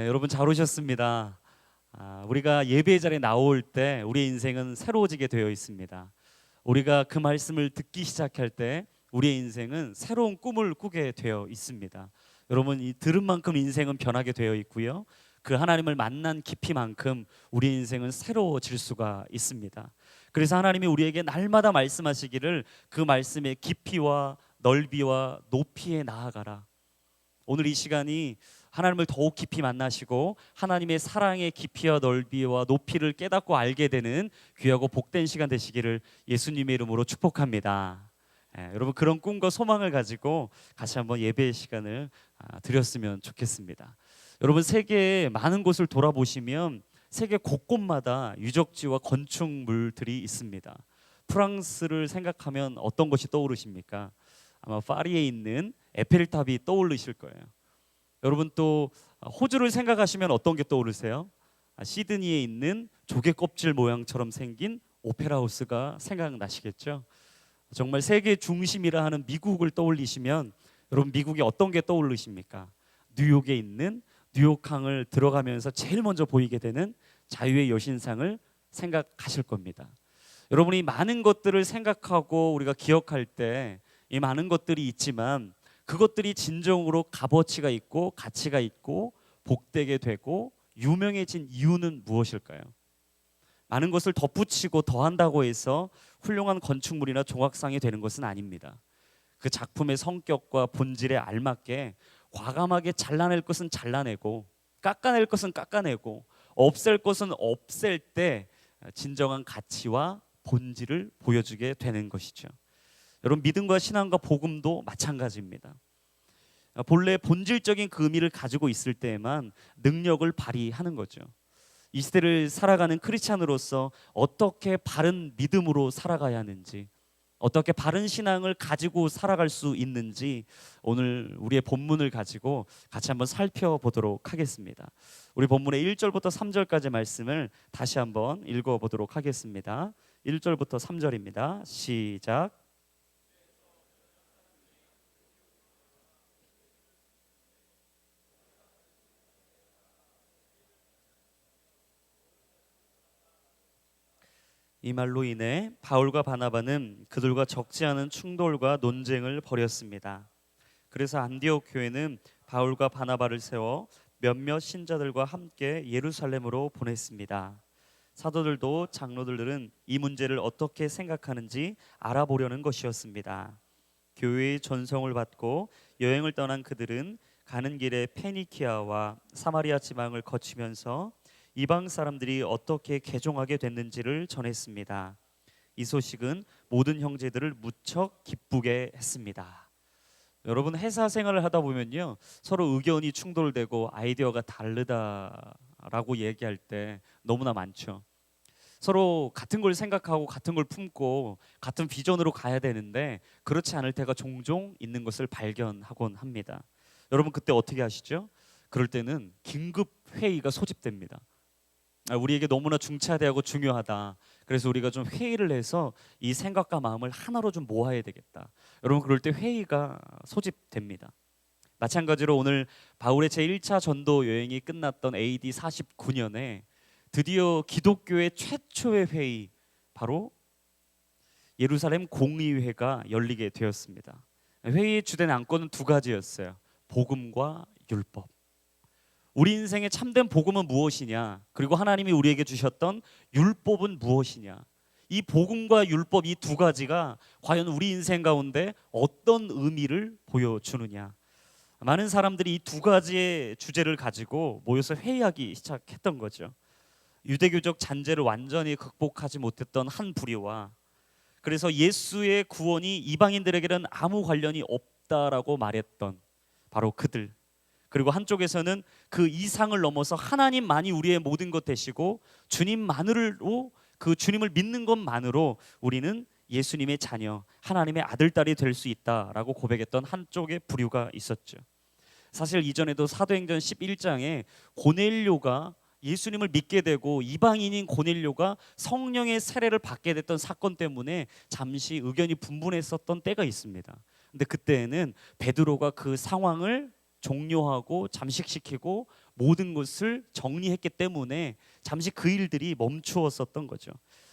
네, 여러분 잘 오셨습니다. 우리가 예배 자리에 나올 때 우리의 인생은 새로워지게 되어 있습니다. 우리가 그 말씀을 듣기 시작할 때 우리의 인생은 새로운 꿈을 꾸게 되어 있습니다. 여러분, 이 들은 만큼 인생은 변하게 되어 있고요. 그 하나님을 만난 깊이만큼 우리의 인생은 새로워질 수가 있습니다. 그래서 하나님이 우리에게 날마다 말씀하시기를 그 말씀의 깊이와 넓이와 높이에 나아가라. 오늘 이 시간이 하나님을 더욱 깊이 만나시고 하나님의 사랑의 깊이와 넓이와 높이를 깨닫고 알게 되는 귀하고 복된 시간 되시기를 예수님의 이름으로 축복합니다. 여러분, 그런 꿈과 소망을 가지고 같이 한번 예배의 시간을 드렸으면 좋겠습니다. 여러분, 세계의 많은 곳을 돌아보시면 세계 곳곳마다 유적지와 건축물들이 있습니다. 프랑스를 생각하면 어떤 것이 떠오르십니까? 아마 파리에 있는 에펠탑이 떠오르실 거예요. 여러분, 또 호주를 생각하시면 어떤 게 떠오르세요? 시드니에 있는 조개 껍질 모양처럼 생긴 오페라 하우스가 생각나시겠죠? 정말 세계 중심이라 하는 미국을 떠올리시면 여러분, 미국에 어떤 게 떠오르십니까? 뉴욕에 있는 뉴욕항을 들어가면서 제일 먼저 보이게 되는 자유의 여신상을 생각하실 겁니다. 여러분이 많은 것들을 생각하고 우리가 기억할 때 이 많은 것들이 있지만 그것들이 진정으로 값어치가 있고 가치가 있고 복되게 되고 유명해진 이유는 무엇일까요? 많은 것을 덧붙이고 더한다고 해서 훌륭한 건축물이나 조각상이 되는 것은 아닙니다. 그 작품의 성격과 본질에 알맞게 과감하게 잘라낼 것은 잘라내고 깎아낼 것은 깎아내고 없앨 것은 없앨 때 진정한 가치와 본질을 보여주게 되는 것이죠. 여러분, 믿음과 신앙과 복음도 마찬가지입니다. 본래 본질적인 그 의미를 가지고 있을 때에만 능력을 발휘하는 거죠. 이 시대를 살아가는 크리스찬으로서 어떻게 바른 믿음으로 살아가야 하는지, 어떻게 바른 신앙을 가지고 살아갈 수 있는지 오늘 우리의 본문을 가지고 같이 한번 살펴보도록 하겠습니다. 우리 본문의 1절부터 3절까지 말씀을 다시 한번 읽어보도록 하겠습니다. 1절부터 3절입니다. 시작. 이 말로 인해 바울과 바나바는 그들과 적지 않은 충돌과 논쟁을 벌였습니다. 그래서 안디옥 교회는 바울과 바나바를 세워 몇몇 신자들과 함께 예루살렘으로 보냈습니다. 사도들도 장로들은 이 문제를 어떻게 생각하는지 알아보려는 것이었습니다. 교회의 전성을 받고 여행을 떠난 그들은 가는 길에 페니키아와 사마리아 지방을 거치면서 이방 사람들이 어떻게 개종하게 됐는지를 전했습니다. 이 소식은 모든 형제들을 무척 기쁘게 했습니다. 여러분, 회사 생활을 하다 보면요, 서로 의견이 충돌되고 아이디어가 다르다라고 얘기할 때 너무나 많죠. 서로 같은 걸 생각하고 같은 걸 품고 같은 비전으로 가야 되는데 그렇지 않을 때가 종종 있는 것을 발견하곤 합니다. 여러분, 그때 어떻게 하시죠? 그럴 때는 긴급 회의가 소집됩니다. 우리에게 너무나 중차대하고 중요하다. 그래서 우리가 좀 회의를 해서 이 생각과 마음을 하나로 좀 모아야 되겠다. 여러분, 그럴 때 회의가 소집됩니다. 마찬가지로 오늘 바울의 제1차 전도 여행이 끝났던 AD 49년에 드디어 기독교의 최초의 회의, 바로 예루살렘 공의회가 열리게 되었습니다. 회의의 주된 안건은 두 가지였어요. 복음과 율법. 우리 인생의 참된 복음은 무엇이냐, 그리고 하나님이 우리에게 주셨던 율법은 무엇이냐. 이 복음과 율법, 이 두 가지가 과연 우리 인생 가운데 어떤 의미를 보여주느냐. 많은 사람들이 이 두 가지의 주제를 가지고 모여서 회의하기 시작했던 거죠. 유대교적 잔재를 완전히 극복하지 못했던 한 부류와, 그래서 예수의 구원이 이방인들에게는 아무 관련이 없다라고 말했던 바로 그들, 그리고 한쪽에서는 그 이상을 넘어서 하나님만이 우리의 모든 것 되시고 주님만으로, 그 주님을 믿는 것만으로 우리는 예수님의 자녀, 하나님의 아들, 딸이 될 수 있다라고 고백했던 한쪽의 부류가 있었죠. 사실 이전에도 사도행전 11장에 고넬료가 예수님을 믿게 되고 이방인인 고넬료가 성령의 세례를 받게 됐던 사건 때문에 잠시 의견이 분분했었던 때가 있습니다. 근데 그때에는 베드로가 그 상황을 종료하고 잠식시키고 모든 것을 정리했기 때문에 잠시 그 일들이 멈추었었던 거죠.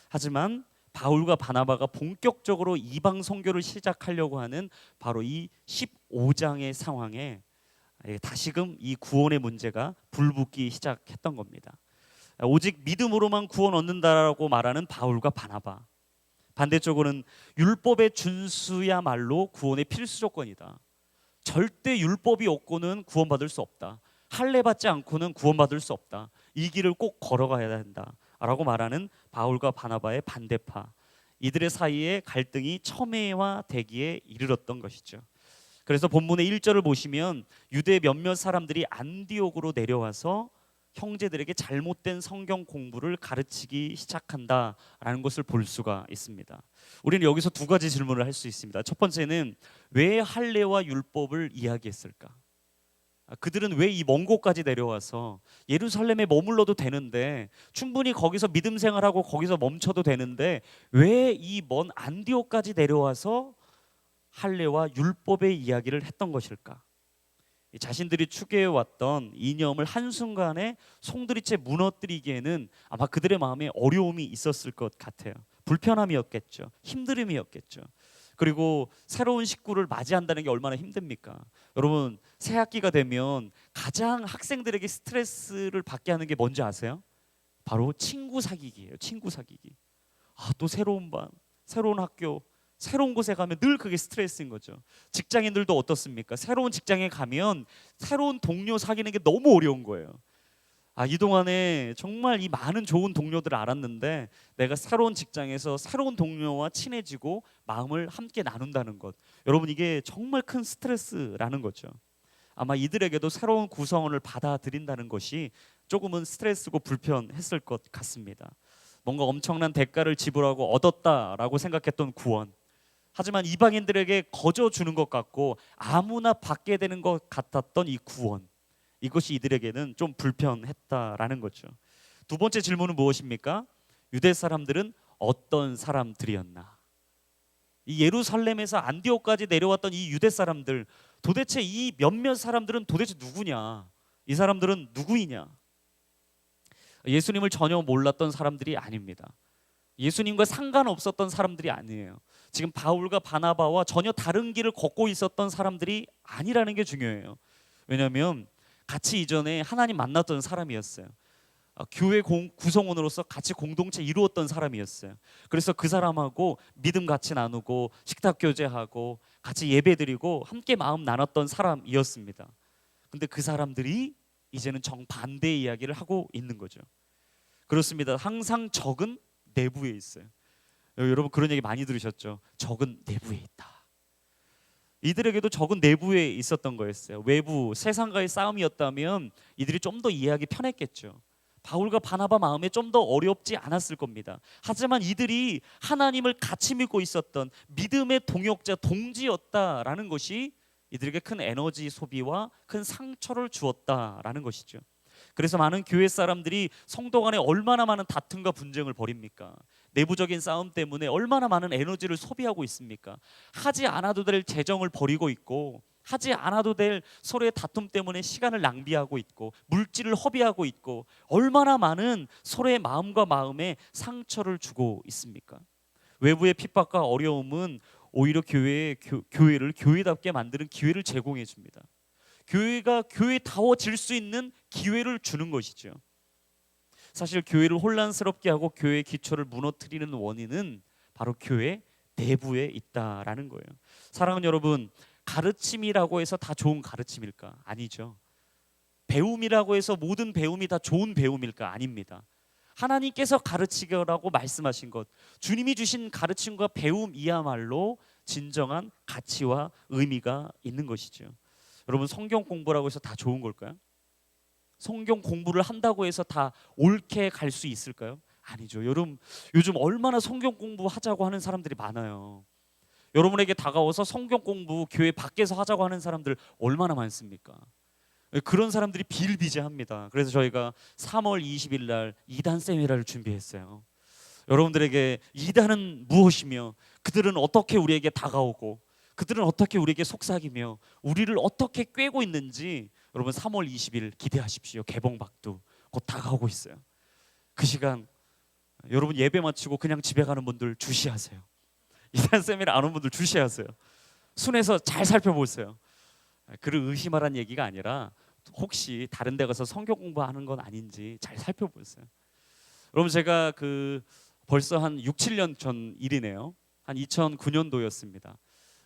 하지만 바울과 바나바가 본격적으로 이방 선교를 시작하려고 하는 바로 이 15장의 상황에 다시금 이 구원의 문제가 불붙기 시작했던 겁니다. 오직 믿음으로만 구원 얻는다라고 말하는 바울과 바나바, 반대쪽으로는 율법의 준수야말로 구원의 필수 조건이다. 절대 율법이 없고는 구원받을 수 없다. 할례 받지 않고는 구원받을 수 없다. 이 길을 꼭 걸어가야 된다라고 말하는 바울과 바나바의 반대파, 이들의 사이에 갈등이 첨예화되기에 이르렀던 것이죠. 그래서 본문의 1절을 보시면 유대 몇몇 사람들이 안디옥으로 내려와서 형제들에게 잘못된 성경 공부를 가르치기 시작한다라는 것을 볼 수가 있습니다. 우리는 여기서 두 가지 질문을 할 수 있습니다. 첫 번째는 왜 할례와 율법을 이야기했을까? 그들은 왜 이 먼 곳까지 내려와서 예루살렘에 머물러도 되는데, 충분히 거기서 믿음 생활하고 거기서 멈춰도 되는데 왜 이 먼 안디옥까지 내려와서 할례와 율법의 이야기를 했던 것일까? 자신들이 추구해왔던 이념을 한순간에 송두리째 무너뜨리기에는 아마 그들의 마음에 어려움이 있었을 것 같아요. 불편함이었겠죠. 힘듦이었겠죠. 그리고 새로운 식구를 맞이한다는 게 얼마나 힘듭니까? 여러분, 새 학기가 되면 가장 학생들에게 스트레스를 받게 하는 게 뭔지 아세요? 바로 친구 사귀기예요. 친구 사귀기. 또 새로운 반, 새로운 학교, 새로운 곳에 가면 늘 그게 스트레스인 거죠. 직장인들도 어떻습니까? 새로운 직장에 가면 새로운 동료 사귀는 게 너무 어려운 거예요. 이 동안에 정말 이 많은 좋은 동료들을 알았는데 내가 새로운 직장에서 새로운 동료와 친해지고 마음을 함께 나눈다는 것, 여러분, 이게 정말 큰 스트레스라는 거죠. 아마 이들에게도 새로운 구성원을 받아들인다는 것이 조금은 스트레스고 불편했을 것 같습니다. 뭔가 엄청난 대가를 지불하고 얻었다라고 생각했던 구원, 하지만 이방인들에게 거저 주는 것 같고 아무나 받게 되는 것 같았던 이 구원, 이것이 이들에게는 좀 불편했다라는 거죠. 두 번째 질문은 무엇입니까? 유대 사람들은 어떤 사람들이었나? 이 예루살렘에서 안디옥까지 내려왔던 이 유대 사람들, 도대체 이 몇몇 사람들은 도대체 누구냐? 이 사람들은 누구이냐? 예수님을 전혀 몰랐던 사람들이 아닙니다. 예수님과 상관없었던 사람들이 아니에요. 지금 바울과 바나바와 전혀 다른 길을 걷고 있었던 사람들이 아니라는 게 중요해요. 왜냐하면 같이 이전에 하나님 만났던 사람이었어요. 교회 구성원으로서 같이 공동체 이루었던 사람이었어요. 그래서 그 사람하고 믿음 같이 나누고 식탁 교제하고 같이 예배드리고 함께 마음 나눴던 사람이었습니다. 근데 그 사람들이 이제는 정반대의 이야기를 하고 있는 거죠. 그렇습니다. 항상 적은 내부에 있어요. 여러분, 그런 얘기 많이 들으셨죠? 적은 내부에 있다. 이들에게도 적은 내부에 있었던 거였어요. 외부 세상과의 싸움이었다면 이들이 좀 더 이해하기 편했겠죠. 바울과 바나바 마음에 좀 더 어렵지 않았을 겁니다. 하지만 이들이 하나님을 같이 믿고 있었던 믿음의 동역자, 동지였다라는 것이 이들에게 큰 에너지 소비와 큰 상처를 주었다라는 것이죠. 그래서 많은 교회 사람들이 성도 간에 얼마나 많은 다툼과 분쟁을 벌입니까? 내부적인 싸움 때문에 얼마나 많은 에너지를 소비하고 있습니까? 하지 않아도 될 재정을 벌이고 있고, 하지 않아도 될 서로의 다툼 때문에 시간을 낭비하고 있고, 물질을 허비하고 있고, 얼마나 많은 서로의 마음과 마음에 상처를 주고 있습니까? 외부의 핍박과 어려움은 오히려 교회를 교회답게 만드는 기회를 제공해 줍니다. 교회가 교회다워질 수 있는 기회를 주는 것이죠. 사실 교회를 혼란스럽게 하고 교회의 기초를 무너뜨리는 원인은 바로 교회 내부에 있다라는 거예요. 사랑하는 여러분, 가르침이라고 해서 다 좋은 가르침일까? 아니죠. 배움이라고 해서 모든 배움이 다 좋은 배움일까? 아닙니다. 하나님께서 가르치라고 말씀하신 것, 주님이 주신 가르침과 배움이야말로 진정한 가치와 의미가 있는 것이죠. 여러분, 성경 공부라고 해서 다 좋은 걸까요? 성경 공부를 한다고 해서 다 옳게 갈 수 있을까요? 아니죠. 여러분, 요즘 얼마나 성경 공부하자고 하는 사람들이 많아요. 여러분에게 다가와서 성경 공부 교회 밖에서 하자고 하는 사람들 얼마나 많습니까? 그런 사람들이 비일비재합니다. 그래서 저희가 3월 20일 날 이단 세미나를 준비했어요. 여러분들에게 이단은 무엇이며 그들은 어떻게 우리에게 다가오고 그들은 어떻게 우리에게 속삭이며 우리를 어떻게 꿰고 있는지 여러분 3월 20일 기대하십시오. 개봉박두 곧 다가오고 있어요. 그 시간 여러분 예배 마치고 그냥 집에 가는 분들 주시하세요. 이단 세미나 안 온 분들 주시하세요. 순에서 잘 살펴보세요. 그를 의심하라는 얘기가 아니라 혹시 다른 데 가서 성경 공부하는 건 아닌지 잘 살펴보세요. 여러분 제가 벌써 한 6, 7년 전 일이네요. 한 2009년도였습니다.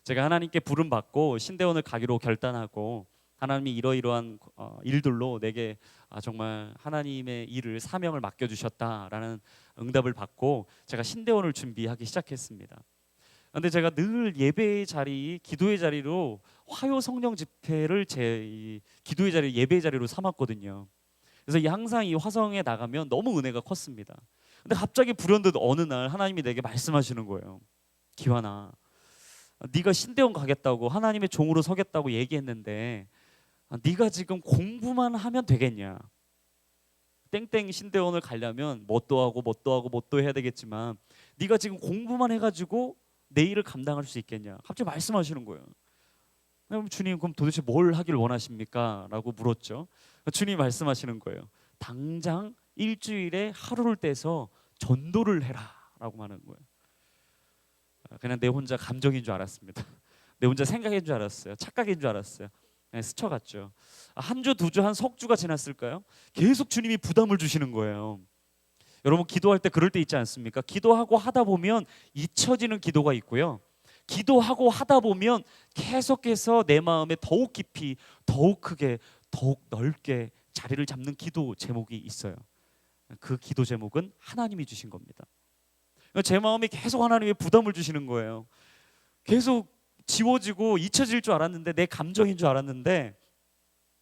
제가 하나님께 부름 받고 신대원을 가기로 결단하고 하나님이 이러이러한 일들로 내게 정말 하나님의 일을 사명을 맡겨주셨다라는 응답을 받고 제가 신대원을 준비하기 시작했습니다. 그런데 제가 늘 예배의 자리, 기도의 자리로 화요 성령 집회를 제 기도의 자리, 예배의 자리로 삼았거든요. 그래서 항상 이 화성에 나가면 너무 은혜가 컸습니다. 근데 갑자기 불현듯 어느 날 하나님이 내게 말씀하시는 거예요. 기환아, 네가 신대원 가겠다고 하나님의 종으로 서겠다고 얘기했는데 네가 지금 공부만 하면 되겠냐? 땡땡 신대원을 가려면 뭣도 하고 해야 되겠지만 네가 지금 공부만 해가지고 내 일을 감당할 수 있겠냐? 갑자기 말씀하시는 거예요. 주님, 그럼 도대체 뭘 하길 원하십니까? 라고 물었죠. 주님이 말씀하시는 거예요. 당장 일주일에 하루를 떼서 전도를 해라 라고 하는 거예요. 그냥 내 혼자 감정인 줄 알았습니다. 내 혼자 생각인 줄 알았어요. 착각인 줄 알았어요. 스쳐갔죠. 한 주, 두 주, 한 석 주가 지났을까요? 계속 주님이 부담을 주시는 거예요. 여러분 기도할 때 그럴 때 있지 않습니까? 기도하고 하다 보면 잊혀지는 기도가 있고요. 기도하고 하다 보면 계속해서 내 마음에 더욱 깊이, 더욱 크게, 더욱 넓게 자리를 잡는 기도 제목이 있어요. 그 기도 제목은 하나님이 주신 겁니다. 제 마음에 계속 하나님이 부담을 주시는 거예요. 계속 지워지고 잊혀질 줄 알았는데, 내 감정인 줄 알았는데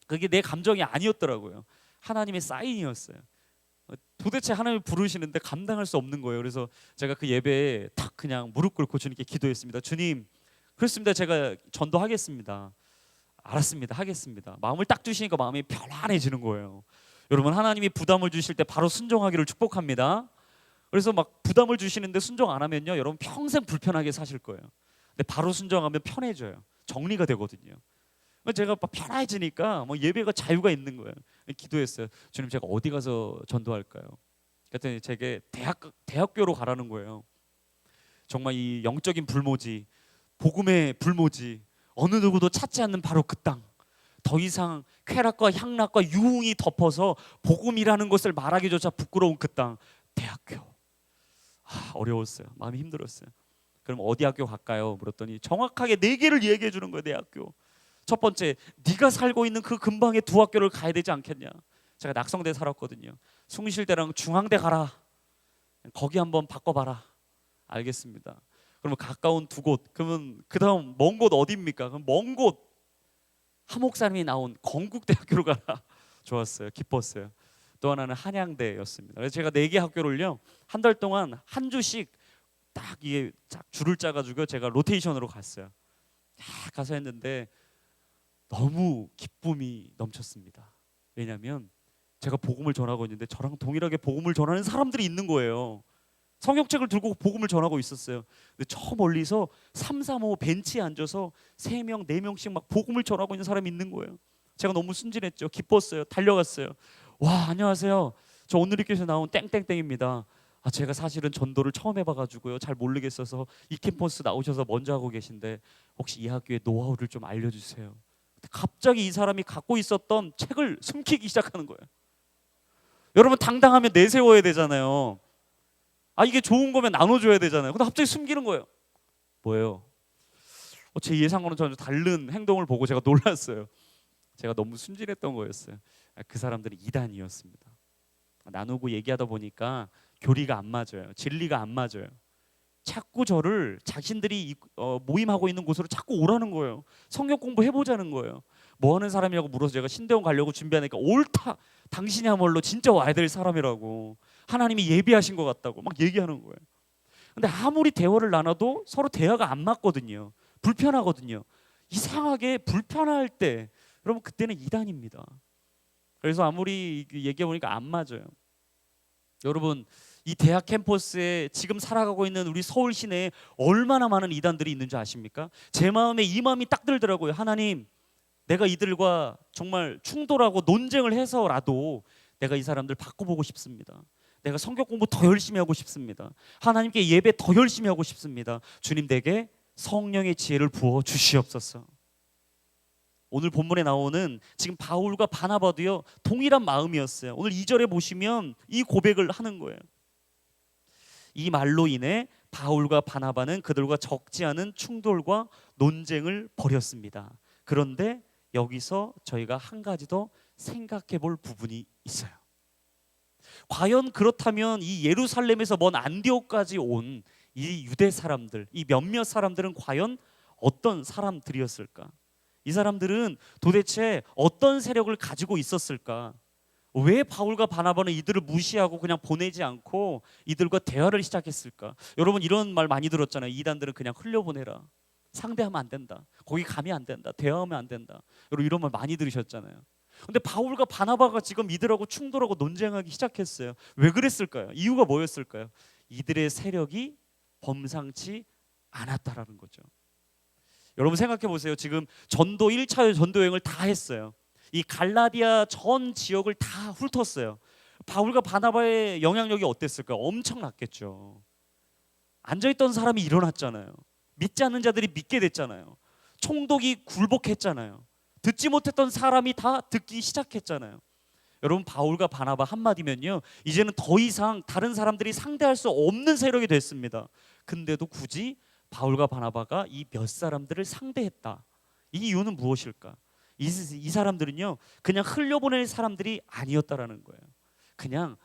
그게 내 감정이 아니었더라고요. 하나님의 사인이었어요. 도대체 하나님이 부르시는데 감당할 수 없는 거예요. 그래서 제가 그 예배에 탁 그냥 무릎 꿇고 주님께 기도했습니다. 주님, 그렇습니다. 제가 전도하겠습니다. 알았습니다. 하겠습니다. 마음을 딱 주시니까 마음이 편안해지는 거예요. 여러분 하나님이 부담을 주실 때 바로 순종하기를 축복합니다. 그래서 막 부담을 주시는데 순종 안 하면요, 여러분 평생 불편하게 사실 거예요. 근데 바로 순종하면 편해져요. 정리가 되거든요. 제가 편해지니까 예배가 자유가 있는 거예요. 기도했어요. 주님, 제가 어디 가서 전도할까요? 그랬더니 제게 대학교로 가라는 거예요. 정말 이 영적인 불모지, 복음의 불모지, 어느 누구도 찾지 않는 바로 그 땅. 더 이상 쾌락과 향락과 유흥이 덮어서 복음이라는 것을 말하기조차 부끄러운 그 땅, 대학교. 어려웠어요. 마음이 힘들었어요. 그럼 어디 학교 갈까요? 물었더니 정확하게 4개를 얘기해 주는 거예요. 내 학교. 첫 번째, 네가 살고 있는 그 근방에 2학교를 가야 되지 않겠냐? 제가 낙성대 살았거든요. 숭실대랑 중앙대 가라. 거기 한번 바꿔봐라. 알겠습니다. 그러면 가까운 2곳. 그러면 그 다음 먼 곳 어디입니까? 그럼 먼 곳 하목사님이 나온 건국대학교로 가라. 좋았어요. 기뻤어요. 또 하나는 한양대였습니다. 그래서 제가 4개 학교를요, 한 달 동안 한 주씩 딱 이게 줄을 짜가지고 제가 로테이션으로 갔어요. 가서 했는데 너무 기쁨이 넘쳤습니다. 왜냐하면 제가 복음을 전하고 있는데 저랑 동일하게 복음을 전하는 사람들이 있는 거예요. 성경책을 들고 복음을 전하고 있었어요. 근데 저 멀리서 3, 4, 5 벤치에 앉아서 3명, 4명씩 막 복음을 전하고 있는 사람이 있는 거예요. 제가 너무 순진했죠. 기뻤어요. 달려갔어요. 와, 안녕하세요. 저 오늘리교에서 나온 땡땡땡입니다. 제가 사실은 전도를 처음 해봐가지고요, 잘 모르겠어서 이 캠퍼스 나오셔서 먼저 하고 계신데 혹시 이 학교의 노하우를 좀 알려주세요. 갑자기 이 사람이 갖고 있었던 책을 숨기기 시작하는 거예요. 여러분 당당하면 내세워야 되잖아요. 이게 좋은 거면 나눠줘야 되잖아요. 근데 갑자기 숨기는 거예요. 뭐예요? 제 예상과는 전혀 다른 행동을 보고 제가 놀랐어요. 제가 너무 순진했던 거였어요. 그 사람들이 이단이었습니다. 나누고 얘기하다 보니까 교리가 안 맞아요. 진리가 안 맞아요. 자꾸 저를 자신들이 모임하고 있는 곳으로 자꾸 오라는 거예요. 성경 공부 해보자는 거예요. 뭐 하는 사람이라고 물어서 제가 신대원 가려고 준비하니까 옳다, 당신이야말로 진짜 와야 될 사람이라고, 하나님이 예비하신 것 같다고 막 얘기하는 거예요. 근데 아무리 대화를 나눠도 서로 대화가 안 맞거든요. 불편하거든요. 이상하게 불편할 때 여러분 그때는 이단입니다. 그래서 아무리 얘기해 보니까 안 맞아요. 여러분 이 대학 캠퍼스에 지금 살아가고 있는 우리 서울 시내에 얼마나 많은 이단들이 있는지 아십니까? 제 마음에 이 마음이 딱 들더라고요. 하나님, 내가 이들과 정말 충돌하고 논쟁을 해서라도 내가 이 사람들 바꿔보고 싶습니다. 내가 성경 공부 더 열심히 하고 싶습니다. 하나님께 예배 더 열심히 하고 싶습니다. 주님, 내게 성령의 지혜를 부어 주시옵소서. 오늘 본문에 나오는 지금 바울과 바나바도요, 동일한 마음이었어요. 오늘 2절에 보시면 이 고백을 하는 거예요. 이 말로 인해 바울과 바나바는 그들과 적지 않은 충돌과 논쟁을 벌였습니다. 그런데 여기서 저희가 한 가지 더 생각해 볼 부분이 있어요. 과연 그렇다면 이 예루살렘에서 먼 안디옥까지 온 이 유대 사람들, 이 몇몇 사람들은 과연 어떤 사람들이었을까? 이 사람들은 도대체 어떤 세력을 가지고 있었을까? 왜 바울과 바나바는 이들을 무시하고 그냥 보내지 않고 이들과 대화를 시작했을까? 여러분, 이런 말 많이 들었잖아요. 이단들은 그냥 흘려보내라. 상대하면 안 된다. 거기 가면 안 된다. 대화하면 안 된다. 여러분, 이런 말 많이 들으셨잖아요. 근데 바울과 바나바가 지금 이들하고 충돌하고 논쟁하기 시작했어요. 왜 그랬을까요? 이유가 뭐였을까요? 이들의 세력이 범상치 않았다라는 거죠. 여러분, 생각해 보세요. 지금 전도 1차 전도 여행을 다 했어요. 이 갈라디아 전 지역을 다 훑었어요. 바울과 바나바의 영향력이 어땠을까요? 엄청났겠죠. 앉아있던 사람이 일어났잖아요. 믿지 않는 자들이 믿게 됐잖아요. 총독이 굴복했잖아요. 듣지 못했던 사람이 다 듣기 시작했잖아요. 여러분, 바울과 바나바 한마디면요, 이제는 더 이상 다른 사람들이 상대할 수 없는 세력이 됐습니다. 근데도 굳이 바울과 바나바가 이 몇 사람들을 상대했다. 이 이유는 무엇일까? 이 사람들은요, 그냥 흘려보낼 사람들이 아니었다라는 거예요. 그냥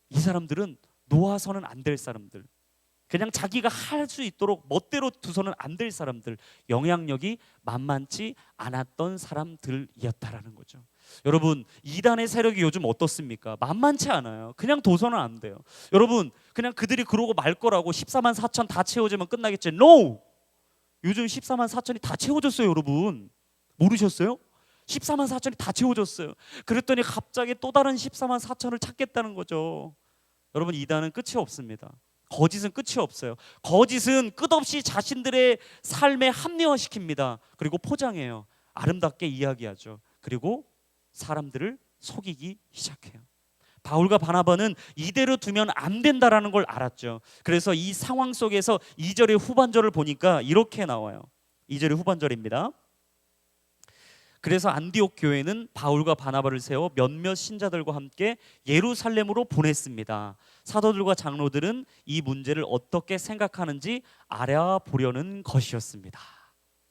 이 사람들은 놓아서는 안 될 사람들, 그냥 자기가 할 수 있도록 멋대로 두서는 안 될 사람들, 영향력이 만만치 않았던 사람들이었다라는 거죠. 여러분, 이단의 세력이 요즘 어떻습니까? 만만치 않아요. 그냥 둬서는 안 돼요. 여러분, 그냥 그들이 그러고 말 거라고 14만 4천 다 채워지면 끝나겠지? No! 요즘 14만 4천이 다 채워졌어요. 여러분, 모르셨어요? 14만 4천이 다 채워졌어요. 그랬더니 갑자기 또 다른 14만 4천을 찾겠다는 거죠. 여러분, 이단은 끝이 없습니다. 거짓은 끝이 없어요. 거짓은 끝없이 자신들의 삶에 합리화시킵니다. 그리고 포장해요. 아름답게 이야기하죠. 그리고 사람들을 속이기 시작해요. 바울과 바나바는 이대로 두면 안 된다라는 걸 알았죠. 그래서 이 상황 속에서 2절의 후반절을 보니까 이렇게 나와요. 2절의 후반절입니다. 그래서 안디옥 교회는 바울과 바나바를 세워 몇몇 신자들과 함께 예루살렘으로 보냈습니다. 사도들과 장로들은 이 문제를 어떻게 생각하는지 알아보려는 것이었습니다.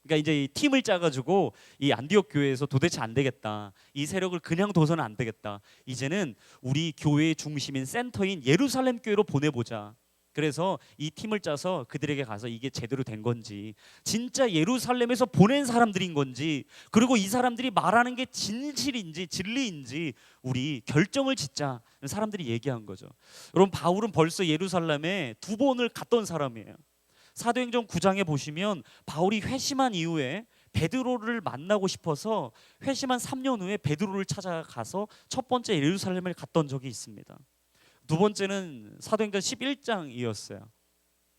그러니까 이제 이 팀을 짜가지고 이 안디옥 교회에서 도대체 안 되겠다, 이 세력을 그냥 둬서는 안 되겠다, 이제는 우리 교회의 중심인 센터인 예루살렘 교회로 보내보자. 그래서 이 팀을 짜서 그들에게 가서 이게 제대로 된 건지, 진짜 예루살렘에서 보낸 사람들인 건지, 그리고 이 사람들이 말하는 게 진실인지 진리인지 우리 결정을 짓자. 사람들이 얘기한 거죠. 여러분, 바울은 벌써 예루살렘에 2번을 갔던 사람이에요. 사도행전 9장에 보시면 바울이 회심한 이후에 베드로를 만나고 싶어서 회심한 3년 후에 베드로를 찾아가서 첫 번째 예루살렘을 갔던 적이 있습니다. 두 번째는 사도행전 11장이었어요.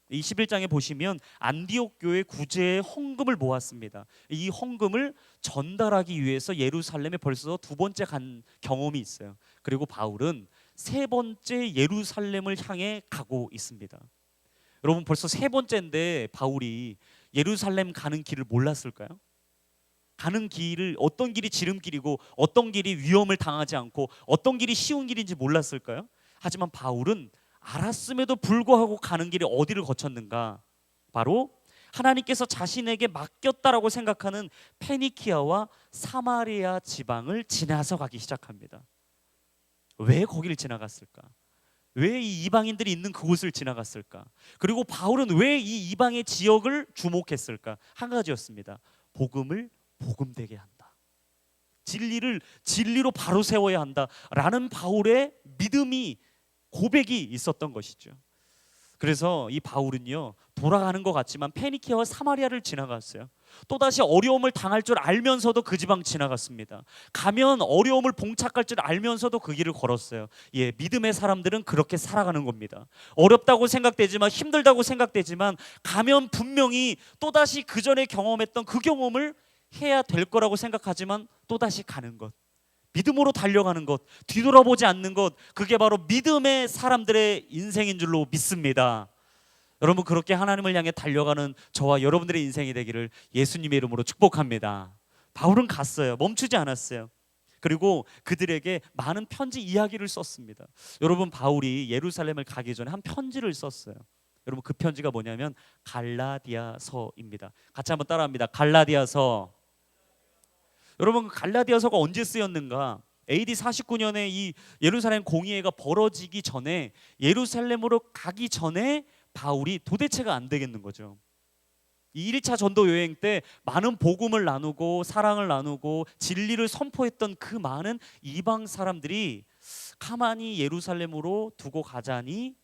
이 11장에 보시면 안디옥 교회 구제의 헌금을 모았습니다. 이 헌금을 전달하기 위해서 예루살렘에 벌써 2번째 간 경험이 있어요. 그리고 바울은 3번째 예루살렘을 향해 가고 있습니다. 여러분, 벌써 3번째인데 바울이 예루살렘 가는 길을 몰랐을까요? 가는 길을, 어떤 길이 지름길이고 어떤 길이 위험을 당하지 않고 어떤 길이 쉬운 길인지 몰랐을까요? 하지만 바울은 알았음에도 불구하고 가는 길이 어디를 거쳤는가? 바로 하나님께서 자신에게 맡겼다라고 생각하는 페니키아와 사마리아 지방을 지나서 가기 시작합니다. 왜 거기를 지나갔을까? 왜 이 이방인들이 있는 그곳을 지나갔을까? 그리고 바울은 왜 이 이방의 지역을 주목했을까? 한 가지였습니다. 복음을 복음되게 한다. 진리를 진리로 바로 세워야 한다라는 바울의 믿음이, 고백이 있었던 것이죠. 그래서 이 바울은요, 돌아가는 것 같지만 페니키아와 사마리아를 지나갔어요. 또다시 어려움을 당할 줄 알면서도 그 지방 지나갔습니다. 가면 어려움을 봉착할 줄 알면서도 그 길을 걸었어요. 예, 믿음의 사람들은 그렇게 살아가는 겁니다. 어렵다고 생각되지만, 힘들다고 생각되지만 가면 분명히 또다시 그 전에 경험했던 그 경험을 해야 될 거라고 생각하지만 또다시 가는 것, 믿음으로 달려가는 것, 뒤돌아보지 않는 것, 그게 바로 믿음의 사람들의 인생인 줄로 믿습니다. 여러분, 그렇게 하나님을 향해 달려가는 저와 여러분들의 인생이 되기를 예수님의 이름으로 축복합니다. 바울은 갔어요. 멈추지 않았어요. 그리고 그들에게 많은 편지 이야기를 썼습니다. 여러분, 바울이 예루살렘을 가기 전에 한 편지를 썼어요. 여러분, 그 편지가 뭐냐면 갈라디아서입니다. 같이 한번 따라합니다. 갈라디아서. 여러분, 갈라디아서가 언제 쓰였는가? AD 49년에 이 예루살렘 공의회가 벌어지기 전에, 예루살렘으로 가기 전에 바울이 도대체가 안 되겠는 거죠. 이 1차 전도 여행 때 많은 복음을 나누고 사랑을 나누고 진리를 선포했던 그 많은 이방 사람들이 가만히 예루살렘으로 두고 가자니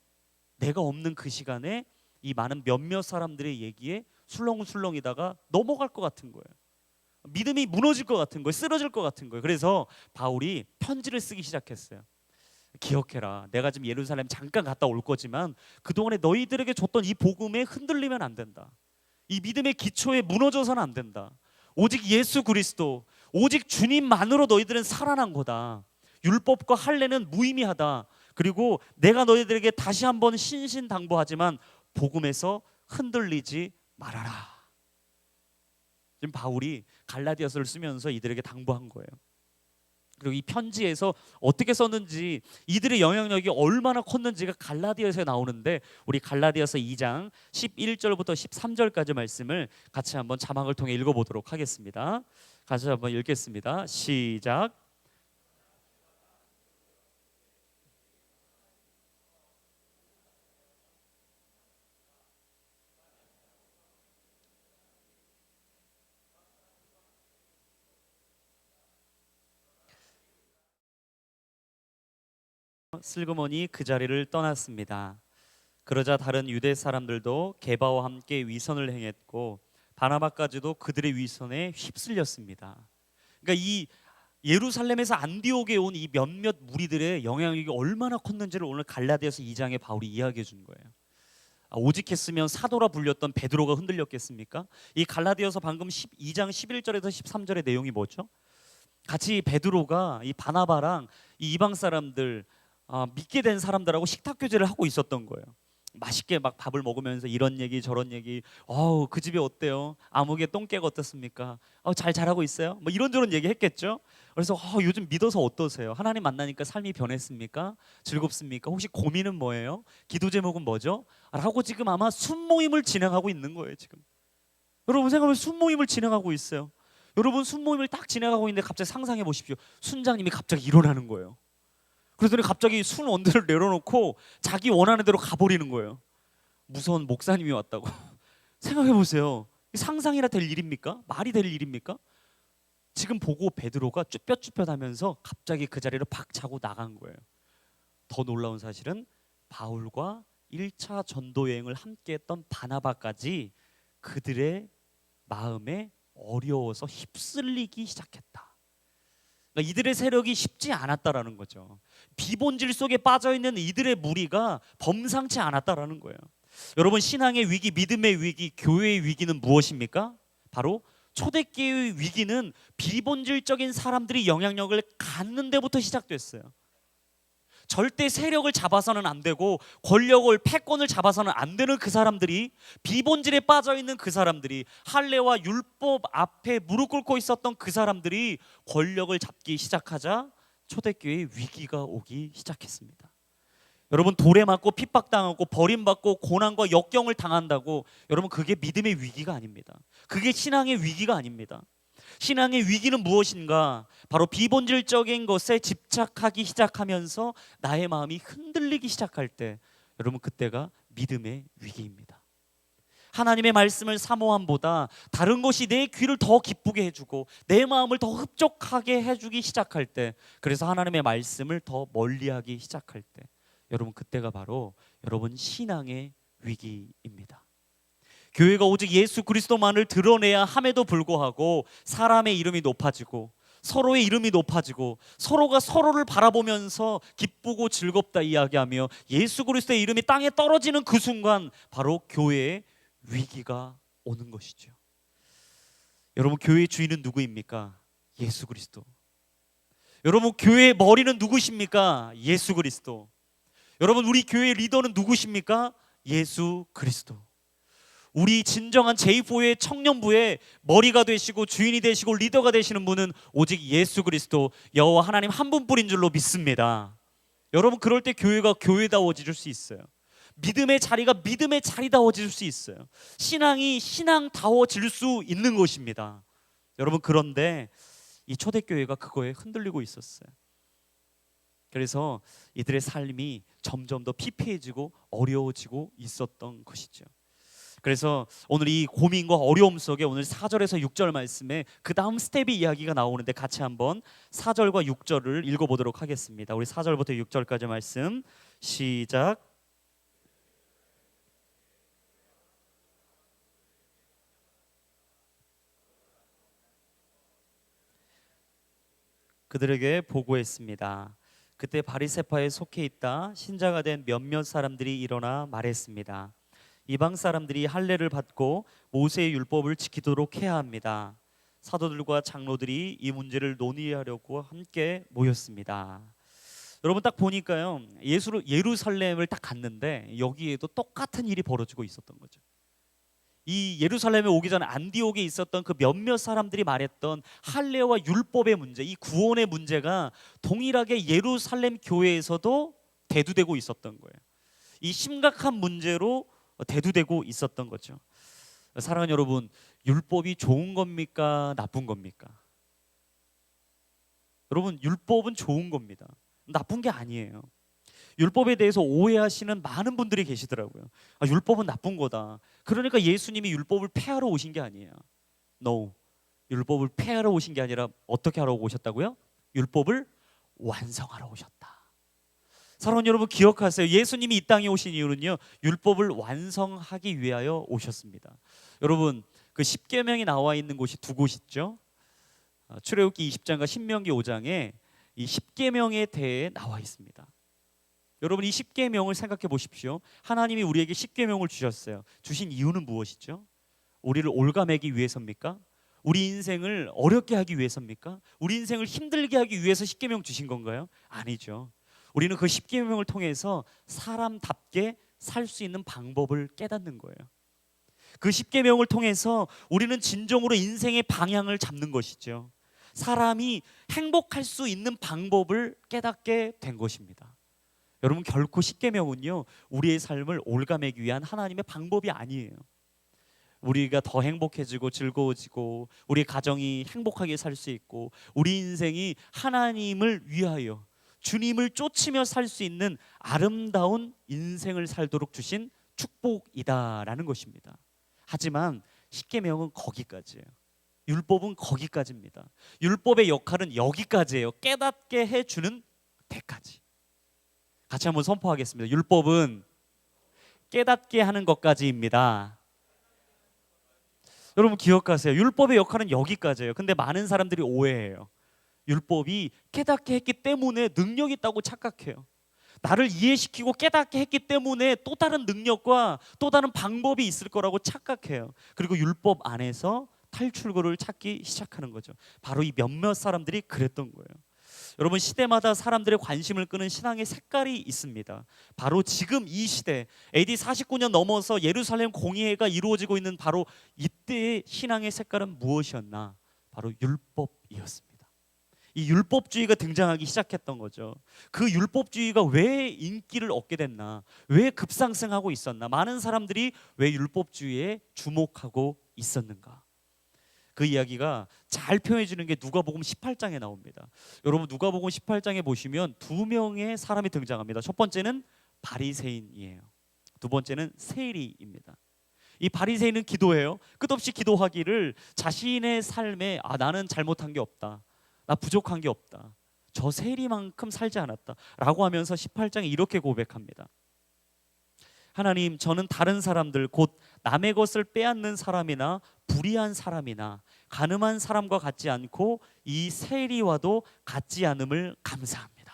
내가 없는 그 시간에 이 많은 몇몇 사람들의 얘기에 술렁술렁이다가 넘어갈 것 같은 거예요. 믿음이 무너질 것 같은 거예요. 쓰러질 것 같은 거예요. 그래서 바울이 편지를 쓰기 시작했어요. 기억해라, 내가 지금 예루살렘 잠깐 갔다 올 거지만 그동안에 너희들에게 줬던 이 복음에 흔들리면 안 된다. 이 믿음의 기초에 무너져서는 안 된다. 오직 예수 그리스도, 오직 주님만으로 너희들은 살아난 거다. 율법과 할례는 무의미하다. 그리고 내가 너희들에게 다시 한번 신신당부하지만 복음에서 흔들리지 말아라. 지금 바울이 갈라디아서를 쓰면서 이들에게 당부한 거예요. 그리고 이 편지에서 어떻게 썼는지, 이들의 영향력이 얼마나 컸는지가 갈라디아서에 나오는데, 우리 갈라디아서 2장 11절부터 13절까지 말씀을 같이 한번 자막을 통해 읽어보도록 하겠습니다. 같이 한번 읽겠습니다. 시작. 슬그머니 그 자리를 떠났습니다. 그러자 다른 유대 사람들도 게바와 함께 위선을 행했고 바나바까지도 그들의 위선에 휩쓸렸습니다. 그러니까 이 예루살렘에서 안디옥에 온 이 몇몇 무리들의 영향력이 얼마나 컸는지를 오늘 갈라디아서 2장에 바울이 이야기해 준 거예요. 오직했으면 사도라 불렸던 베드로가 흔들렸겠습니까? 이 갈라디아서 방금 2장 11절에서 13절의 내용이 뭐죠? 같이 베드로가 이 바나바랑 이 이방 사람들, 믿게 된 사람들하고 식탁 교제를 하고 있었던 거예요. 맛있게 막 밥을 먹으면서 이런 얘기 저런 얘기, 그 집이 어때요? 아무개 똥개가 어떻습니까? 잘 자라고 있어요? 뭐 이런저런 얘기 했겠죠. 그래서 요즘 믿어서 어떠세요? 하나님 만나니까 삶이 변했습니까? 즐겁습니까? 혹시 고민은 뭐예요? 기도 제목은 뭐죠? 라고 지금 아마 순모임을 진행하고 있는 거예요. 지금 여러분 생각하면 순모임을 진행하고 있어요. 여러분, 순모임을 딱 진행하고 있는데 갑자기 상상해 보십시오. 순장님이 갑자기 일어나는 거예요. 그러더니 갑자기 순 원들을 내려놓고 자기 원하는 대로 가버리는 거예요. 무서운 목사님이 왔다고. 생각해 보세요. 상상이나 될 일입니까? 말이 될 일입니까? 지금 보고 베드로가 쭈뼛쭈뼛하면서 갑자기 그 자리를 팍 차고 나간 거예요. 더 놀라운 사실은 바울과 1차 전도 여행을 함께 했던 바나바까지 그들의 마음에 어려워서 휩쓸리기 시작했다. 그러니까 이들의 세력이 쉽지 않았다라는 거죠. 비본질 속에 빠져있는 이들의 무리가 범상치 않았다라는 거예요. 여러분, 신앙의 위기, 믿음의 위기, 교회의 위기는 무엇입니까? 바로 초대교회의 위기는 비본질적인 사람들이 영향력을 갖는 데부터 시작됐어요. 절대 세력을 잡아서는 안 되고 권력을, 패권을 잡아서는 안 되는 그 사람들이, 비본질에 빠져있는 그 사람들이, 할례와 율법 앞에 무릎 꿇고 있었던 그 사람들이 권력을 잡기 시작하자 초대교회의 위기가 오기 시작했습니다. 여러분, 돌에 맞고 핍박당하고 버림받고 고난과 역경을 당한다고, 여러분, 그게 믿음의 위기가 아닙니다. 그게 신앙의 위기가 아닙니다. 신앙의 위기는 무엇인가? 바로 비본질적인 것에 집착하기 시작하면서 나의 마음이 흔들리기 시작할 때, 여러분, 그때가 믿음의 위기입니다. 하나님의 말씀을 사모함보다 다른 것이 내 귀를 더 기쁘게 해주고 내 마음을 더 흡족하게 해주기 시작할 때, 그래서 하나님의 말씀을 더 멀리하기 시작할 때, 여러분, 그때가 바로 여러분 신앙의 위기입니다. 교회가 오직 예수 그리스도만을 드러내야 함에도 불구하고 사람의 이름이 높아지고 서로의 이름이 높아지고 서로가 서로를 바라보면서 기쁘고 즐겁다 이야기하며 예수 그리스도의 이름이 땅에 떨어지는 그 순간 바로 교회의 위기가 오는 것이죠. 여러분, 교회의 주인은 누구입니까? 예수 그리스도. 여러분, 교회의 머리는 누구십니까? 예수 그리스도. 여러분, 우리 교회의 리더는 누구십니까? 예수 그리스도. 우리 진정한 제4의 청년부의 머리가 되시고 주인이 되시고 리더가 되시는 분은 오직 예수 그리스도 여호와 하나님 한 분뿐인 줄로 믿습니다. 여러분, 그럴 때 교회가 교회다워질 수 있어요. 믿음의 자리가 믿음의 자리다워질 수 있어요. 신앙이 신앙다워질 수 있는 것입니다. 여러분, 그런데 이 초대교회가 그거에 흔들리고 있었어요. 그래서 이들의 삶이 점점 더 피폐해지고 어려워지고 있었던 것이죠. 그래서 오늘 이 고민과 어려움 속에 오늘 4절에서 6절 말씀에 그 다음 스텝의 이야기가 나오는데 같이 한번 4절과 6절을 읽어보도록 하겠습니다. 우리 4절부터 6절까지 말씀 시작. 그들에게 보고했습니다. 그때 바리새파에 속해 있다 신자가 된 몇몇 사람들이 일어나 말했습니다. 이방 사람들이 할례를 받고 모세의 율법을 지키도록 해야 합니다. 사도들과 장로들이 이 문제를 논의하려고 함께 모였습니다. 여러분, 딱 보니까요, 예루살렘을 딱 갔는데 여기에도 똑같은 일이 벌어지고 있었던 거죠. 이 예루살렘에 오기 전에 안디옥에 있었던 그 몇몇 사람들이 말했던 할례와 율법의 문제, 이 구원의 문제가 동일하게 예루살렘 교회에서도 대두되고 있었던 거예요. 이 심각한 문제로 대두되고 있었던 거죠. 사랑하는 여러분, 율법이 좋은 겁니까? 나쁜 겁니까? 여러분, 율법은 좋은 겁니다. 나쁜 게 아니에요. 율법에 대해서 오해하시는 많은 분들이 계시더라고요. 율법은 나쁜 거다. 그러니까 예수님이 율법을 폐하러 오신 게 아니에요. No. 율법을 폐하러 오신 게 아니라 어떻게 하러 오셨다고요? 율법을 완성하러 오셨다. 사랑하는 여러분, 기억하세요. 예수님이 이 땅에 오신 이유는요, 율법을 완성하기 위하여 오셨습니다. 여러분, 그 십계명이 나와 있는 곳이 두 곳 있죠. 출애굽기 20장과 신명기 5장에 이 십계명에 대해 나와 있습니다. 여러분, 이 십계명을 생각해 보십시오. 하나님이 우리에게 십계명을 주셨어요. 주신 이유는 무엇이죠? 우리를 올가매기 위해서입니까? 우리 인생을 어렵게 하기 위해서입니까? 우리 인생을 힘들게 하기 위해서 십계명 주신 건가요? 아니죠. 우리는 그 십계명을 통해서 사람답게 살 수 있는 방법을 깨닫는 거예요. 그 십계명을 통해서 우리는 진정으로 인생의 방향을 잡는 것이죠. 사람이 행복할 수 있는 방법을 깨닫게 된 것입니다. 여러분, 결코 십계명은요, 우리의 삶을 올가매기 위한 하나님의 방법이 아니에요. 우리가 더 행복해지고 즐거워지고 우리 가정이 행복하게 살 수 있고 우리 인생이 하나님을 위하여 주님을 쫓으며 살 수 있는 아름다운 인생을 살도록 주신 축복이다라는 것입니다. 하지만 십계명은 거기까지예요. 율법은 거기까지입니다. 율법의 역할은 여기까지예요. 깨닫게 해주는 데까지. 같이 한번 선포하겠습니다. 율법은 깨닫게 하는 것까지입니다. 여러분, 기억하세요. 율법의 역할은 여기까지예요. 근데 많은 사람들이 오해해요. 율법이 깨닫게 했기 때문에 능력이 있다고 착각해요. 나를 이해시키고 깨닫게 했기 때문에 또 다른 능력과 또 다른 방법이 있을 거라고 착각해요. 그리고 율법 안에서 탈출구를 찾기 시작하는 거죠. 바로 이 몇몇 사람들이 그랬던 거예요. 여러분, 시대마다 사람들의 관심을 끄는 신앙의 색깔이 있습니다. 바로 지금 이 시대 AD 49년 넘어서 예루살렘 공의회가 이루어지고 있는 바로 이때의 신앙의 색깔은 무엇이었나? 바로 율법이었습니다. 이 율법주의가 등장하기 시작했던 거죠. 그 율법주의가 왜 인기를 얻게 됐나? 왜 급상승하고 있었나? 많은 사람들이 왜 율법주의에 주목하고 있었는가? 그 이야기가 잘 표현해 주는 게 누가복음 18장에 나옵니다. 여러분, 누가복음 18장에 보시면 두 명의 사람이 등장합니다. 첫 번째는 바리새인이에요. 두 번째는 세리입니다. 이 바리새인은 기도해요. 끝없이 기도하기를 자신의 삶에 나는 잘못한 게 없다. 나 부족한 게 없다. 저 세리만큼 살지 않았다. 라고 하면서 18장에 이렇게 고백합니다. 하나님, 저는 다른 사람들 곧 남의 것을 빼앗는 사람이나 불의한 사람이나 가늠한 사람과 같지 않고 이 세리와도 같지 않음을 감사합니다.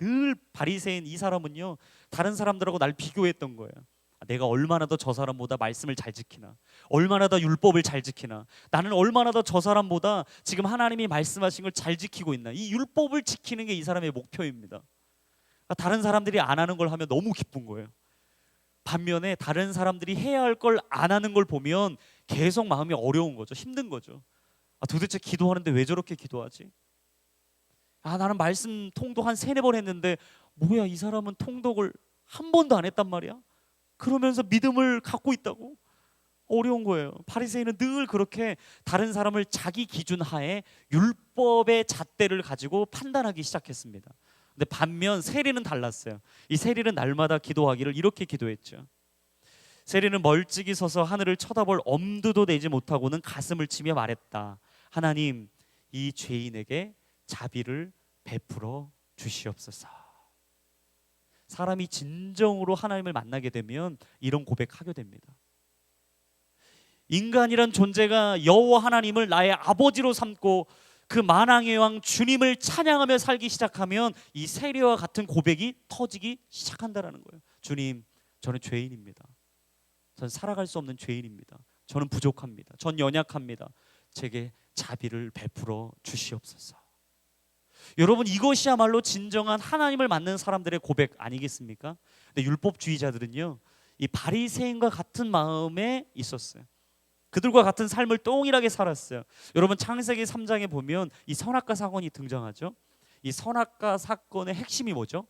늘 바리새인 이 사람은요, 다른 사람들하고 날 비교했던 거예요. 내가 얼마나 더 저 사람보다 말씀을 잘 지키나, 얼마나 더 율법을 잘 지키나, 나는 얼마나 더 저 사람보다 지금 하나님이 말씀하신 걸 잘 지키고 있나. 이 율법을 지키는 게 이 사람의 목표입니다. 다른 사람들이 안 하는 걸 하면 너무 기쁜 거예요. 반면에 다른 사람들이 해야 할 걸 안 하는 걸 보면 계속 마음이 어려운 거죠. 힘든 거죠. 도대체 기도하는데 왜 저렇게 기도하지? 나는 말씀 통독 한 3-4번 했는데 뭐야, 이 사람은 통독을 한 번도 안 했단 말이야? 그러면서 믿음을 갖고 있다고? 어려운 거예요. 바리새인은 늘 그렇게 다른 사람을 자기 기준 하에 율법의 잣대를 가지고 판단하기 시작했습니다. 근데 반면 세리는 달랐어요. 이 세리는 날마다 기도하기를 이렇게 기도했죠. 세리는 멀찍이 서서 하늘을 쳐다볼 엄두도 내지 못하고는 가슴을 치며 말했다. 하나님, 이 죄인에게 자비를 베풀어 주시옵소서. 사람이 진정으로 하나님을 만나게 되면 이런 고백하게 됩니다. 인간이란 존재가 여호와 하나님을 나의 아버지로 삼고 그 만왕의 왕 주님을 찬양하며 살기 시작하면 이 세리와 같은 고백이 터지기 시작한다라는 거예요. 주님, 저는 죄인입니다. 전 살아갈 수 없는 죄인입니다. 저는 부족합니다. 전 연약합니다. 제게 자비를 베풀어 주시옵소서. 여러분, 이것이야말로 진정한 하나님을 만난 사람들의 고백 아니겠습니까? 근데 율법주의자들은요, 이 바리새인과 같은 마음에 있었어요. 그들과 같은 삶을 동일하게 살았어요. 여러분, 창세기 3장에 보면 이 선악과 사건이 등장하죠. 이 선악과 사건의 핵심이 뭐죠?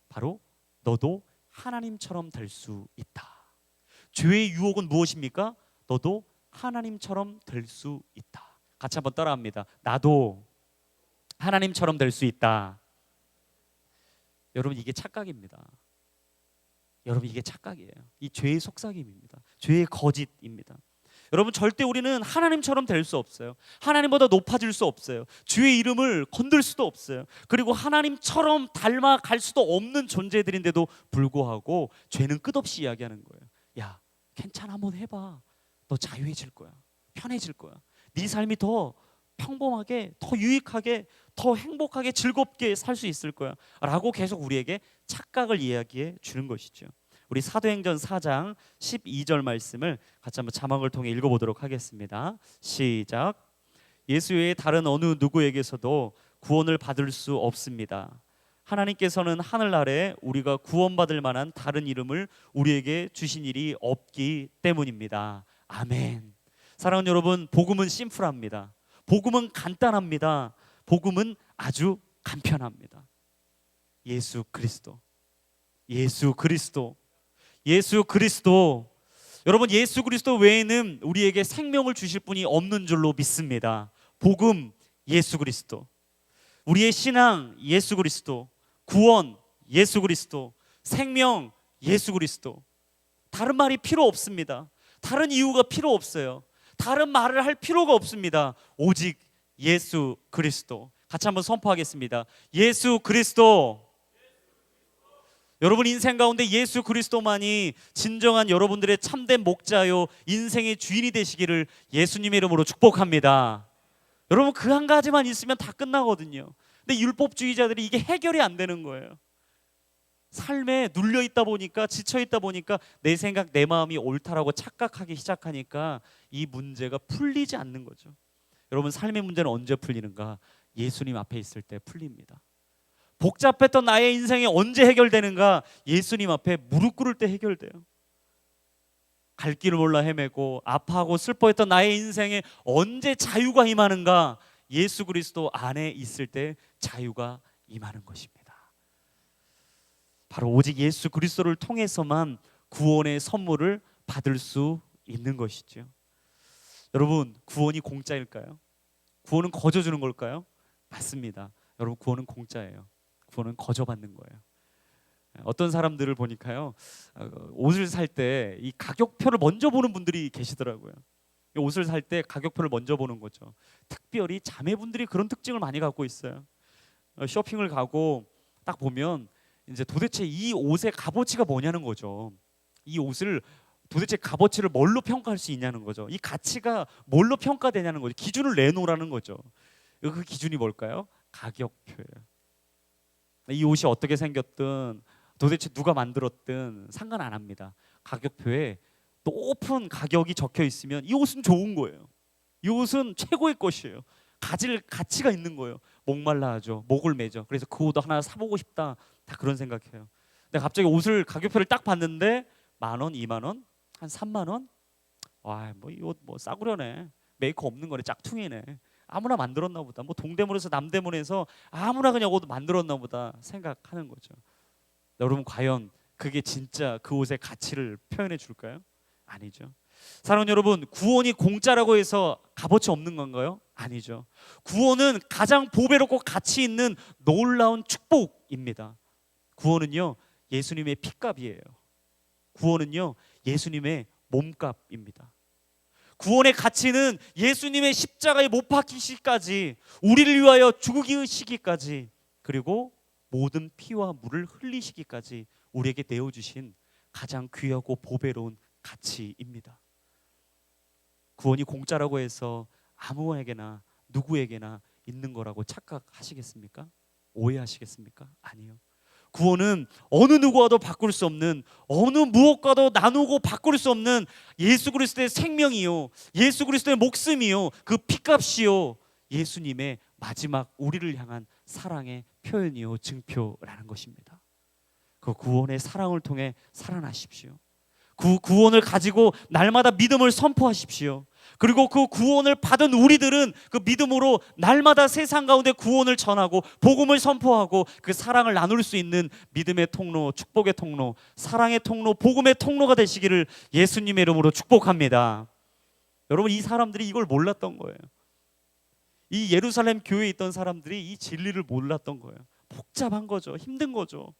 바로 너도 하나님처럼 될 수 있다. 죄의 유혹은 무엇입니까? 너도 하나님처럼 될 수 있다. 같이 한번 따라합니다. 나도 하나님처럼 될 수 있다. 여러분, 이게 착각입니다. 여러분, 이게 착각이에요. 이 죄의 속삭임입니다. 죄의 거짓입니다. 여러분, 절대 우리는 하나님처럼 될 수 없어요. 하나님보다 높아질 수 없어요. 주의 이름을 건들 수도 없어요. 그리고 하나님처럼 닮아갈 수도 없는 존재들인데도 불구하고 죄는 끝없이 이야기하는 거예요. 야, 괜찮아, 한번 해봐. 너 자유해질 거야. 편해질 거야. 네 삶이 더 평범하게, 더 유익하게, 더 행복하게, 즐겁게 살 수 있을 거야 라고 계속 우리에게 착각을 이야기해 주는 것이죠. 우리 사도행전 4장 12절 말씀을 같이 한번 자막을 통해 읽어보도록 하겠습니다. 시작. 예수 외에 다른 어느 누구에게서도 구원을 받을 수 없습니다. 하나님께서는 하늘 아래 우리가 구원받을 만한 다른 이름을 우리에게 주신 일이 없기 때문입니다. 아멘. 사랑하는 여러분, 복음은 심플합니다. 복음은 간단합니다. 복음은 아주 간편합니다. 예수 그리스도, 예수 그리스도, 예수 그리스도. 여러분, 예수 그리스도 외에는 우리에게 생명을 주실 분이 없는 줄로 믿습니다. 복음 예수 그리스도, 우리의 신앙 예수 그리스도, 구원 예수 그리스도, 생명 예수 그리스도. 다른 말이 필요 없습니다. 다른 이유가 필요 없어요. 다른 말을 할 필요가 없습니다. 오직 예수 그리스도. 같이 한번 선포하겠습니다. 예수 그리스도. 여러분, 인생 가운데 예수 그리스도만이 진정한 여러분들의 참된 목자요, 인생의 주인이 되시기를 예수님의 이름으로 축복합니다. 여러분, 그 한 가지만 있으면 다 끝나거든요. 근데 율법주의자들이 이게 해결이 안 되는 거예요. 삶에 눌려 있다 보니까, 지쳐 있다 보니까 내 생각, 내 마음이 옳다라고 착각하기 시작하니까 이 문제가 풀리지 않는 거죠. 여러분, 삶의 문제는 언제 풀리는가? 예수님 앞에 있을 때 풀립니다. 복잡했던 나의 인생이 언제 해결되는가? 예수님 앞에 무릎 꿇을 때 해결돼요. 갈 길을 몰라 헤매고 아파하고 슬퍼했던 나의 인생에 언제 자유가 임하는가? 예수 그리스도 안에 있을 때 자유가 임하는 것입니다. 바로 오직 예수 그리스도를 통해서만 구원의 선물을 받을 수 있는 것이죠. 여러분, 구원이 공짜일까요? 구원은 거저 주는 걸까요? 맞습니다. 여러분, 구원은 공짜예요. 구원은 거저 받는 거예요. 어떤 사람들을 보니까요, 옷을 살 때 이 가격표를 먼저 보는 분들이 계시더라고요. 옷을 살 때 가격표를 먼저 보는 거죠. 특별히 자매분들이 그런 특징을 많이 갖고 있어요. 쇼핑을 가고 딱 보면 이제 도대체 이 옷의 값어치가 뭐냐는 거죠. 이 옷을 도대체 값어치를 뭘로 평가할 수 있냐는 거죠. 이 가치가 뭘로 평가되냐는 거죠. 기준을 내놓으라는 거죠. 그 기준이 뭘까요? 가격표예요. 이 옷이 어떻게 생겼든 도대체 누가 만들었든 상관 안 합니다. 가격표에 높은 가격이 적혀 있으면 이 옷은 좋은 거예요. 이 옷은 최고의 것이에요. 가질 가치가 있는 거예요. 목말라 하죠. 목을 매죠. 그래서 그 옷 하나 사보고 싶다. 다 그런 생각해요. 근데 갑자기 옷을 가격표를 딱 봤는데 10,000원, 20,000원, 한 30,000원? 와, 뭐 이 옷 뭐 싸구려네. 메이커 없는 거네. 짝퉁이네. 아무나 만들었나 보다. 뭐 동대문에서 남대문에서 아무나 그냥 옷 만들었나 보다 생각하는 거죠. 여러분, 과연 그게 진짜 그 옷의 가치를 표현해 줄까요? 아니죠. 사랑하는 여러분, 구원이 공짜라고 해서 값어치 없는 건가요? 아니죠. 구원은 가장 보배롭고 가치 있는 놀라운 축복입니다. 구원은요, 예수님의 피값이에요. 구원은요, 예수님의 몸값입니다. 구원의 가치는 예수님의 십자가에 못 박히시기까지, 우리를 위하여 죽으시기까지, 그리고 모든 피와 물을 흘리시기까지 우리에게 내어주신 가장 귀하고 보배로운 가치입니다. 구원이 공짜라고 해서 아무에게나 누구에게나 있는 거라고 착각하시겠습니까? 오해하시겠습니까? 아니요. 구원은 어느 누구와도 바꿀 수 없는, 어느 무엇과도 나누고 바꿀 수 없는 예수 그리스도의 생명이요, 예수 그리스도의 목숨이요, 그 피값이요, 예수님의 마지막 우리를 향한 사랑의 표현이요, 증표라는 것입니다. 그 구원의 사랑을 통해 살아나십시오. 그 구원을 가지고 날마다 믿음을 선포하십시오. 그리고 그 구원을 받은 우리들은 그 믿음으로 날마다 세상 가운데 구원을 전하고 복음을 선포하고 그 사랑을 나눌 수 있는 믿음의 통로, 축복의 통로, 사랑의 통로, 복음의 통로가 되시기를 예수님의 이름으로 축복합니다. 여러분, 이 사람들이 이걸 몰랐던 거예요. 이 예루살렘 교회에 있던 사람들이 이 진리를 몰랐던 거예요. 복잡한 거죠. 힘든 거죠.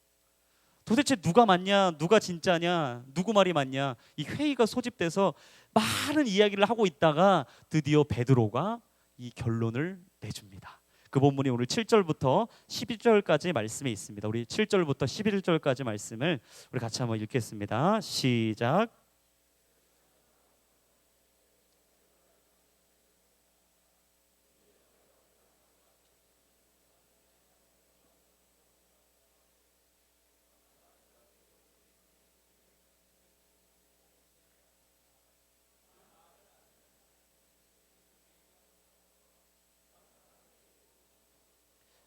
도대체 누가 맞냐, 누가 진짜냐, 누구 말이 맞냐, 이 회의가 소집돼서 많은 이야기를 하고 있다가 드디어 베드로가 이 결론을 내줍니다. 그 본문이 오늘 7절부터 11절까지 말씀에 있습니다. 우리 7절부터 11절까지 말씀을 우리 같이 한번 읽겠습니다. 시작.